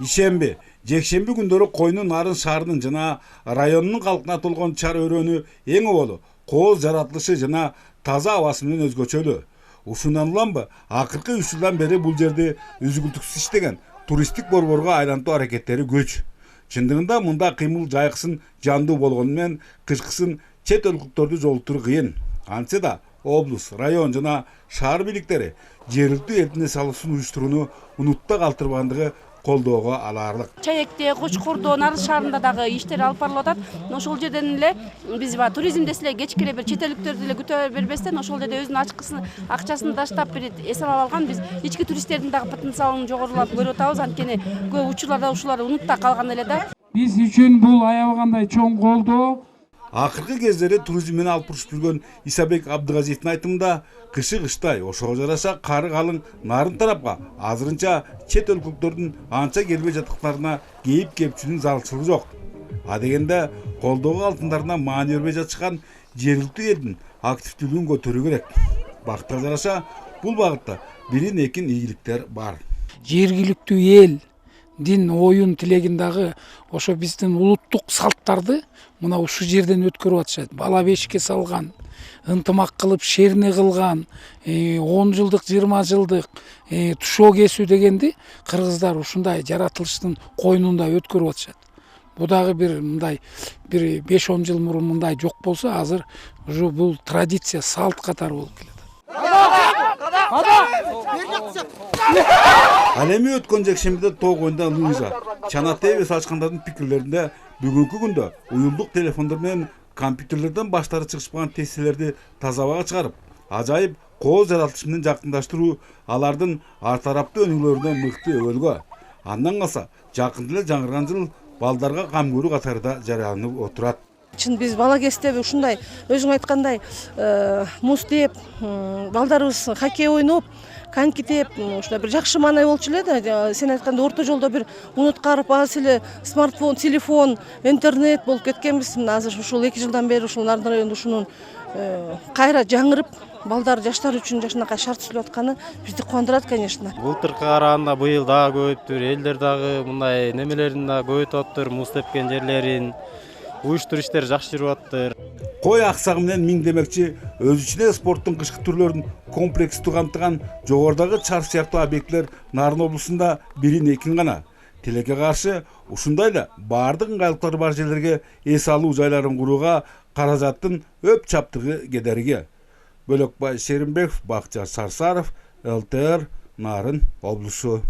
Ишемби, жекшемби күндөрү Койну Нарын шаарынын жана районунун калкына толгон чар өрөөнү эң оболу кооз жаратылышы жана таза абасы менен өзгөчөлүү. Ушундан уламбы акыркы 3 жылдан бери бул жерди үзгүлтүксүз иштеген туристтик борборго айлантуу аракеттери көч. Чындыгында мында кыймыл жайкысын жандуу болгону менен кышкысын чет өлкөктөрдү жолуктуруу кыйын. Антсе да облус, район жана шаар бийликтери жергиликтүү эрдине салуусун уюштурууну унутта калтырбагандыгы колдоого алаарлык. Чаекте, Кочкордо, Нарын шаарында дагы иштер алып барылып атат. Ошол жерден эле биз туризмде эле кечке эле бир чет элдиктерди эле күтө бербестен ошол жерде өзүнүн акчасын таштап бир эс алып алган. Биз ички туристтердин дагы потенциалын жогорулап көрүп атабыз. Анткени көп учурларда ушулар унутта калган эле да. Биз үчүн бул аябагандай чоң колдоо. Акыркы кездери туризм менен алып бурушуп жүргөн Исабек Абдыгазиевдин айтымында кышы кыштай, ошого жараша кары калың Нарын тарапка азырынча чет өлкөктөрдүн анча келбей жаткандарына кепчүнүн зарылчылыгы жок. А дегенде колдоого алтындарына маани бербей жатышкан жергиликтүү элдин активдүүлүгүн көтөрүү керек. Бактыга жараша бул багытта бирин экин ийгиликтер бар. Жергиликтүү эл дин оюн тилегин дагы ошо биздин улуттук салттарды мына ушул жерден өткөрүп атышат. Бала бешикке салган, ынтымак кылып шерни кылган, 10 жылдык, 20 жылдык тушоо кесүү дегенди кыргыздар ушундай жаратылыштын койнунда өткөрүп атышат. Бу дагы бир мындай бир 5-10 жыл мурун мындай жок болсо, азыр уже бул традиция, салт катары болуп келет. Ал эми өткөн жекшембиде тоо коюнда Луиза Чанатеева салышкандардын пикирлеринде бүгүнкү күндө уюлдук телефондор менен компьютерлерден баштары чыгышпаган тестилерди таза абага чыгарып, ажайып кооз жаратылышы менен жакындаштыруу алардын ар тараптуу өнүгүүлөрүнө мыкты өбөлгө. Андан калса жакында эле жаңырган жыл балдарга кам көрүү катарында жарыяланып отурат. Чын биз бала кезде ушундай өзүң айткандай муз теп, балдарыбыз хоккей ойноп, коньки теп, ушундай бир жакшы маанай болчу эле да. Сен айткандай орто жолдо бир унуткарып аз эле смартфон, телефон, интернет болуп кеткенбиз. Мына азыр ушул 2 жылдан бери ушул Нарын районунда ушунун кайра жаңырып, балдар, жаштар үчүн жашынакай шарт түзүлүп атканы бизди кубандырат, конечно. Былтыркы караганда быйыл дагы көбөйүптүр. Элдер дагы мындай немелерин да көбөйтүп атыптыр, муз тепкен жерлерин. Уюштуруш иштери жакшы жүрүп атыптыр. Кой аксагы менен миң демекчи өз ичинде спорттун кышкы түрлөрүн комплекстүү камтыган жогорудагы чар сыяктуу объектилер Нарын облусунда бирин экин гана. Тилекке каршы ушундай эле баардык ыңгайлыктары бар жерлерге эс алуу жайларын курууга каражаттын өп чаптыгы кедерги. Бөлөкбай Шеримбеков, Бакча Сарсаров, ЛТР, Нарын облусу.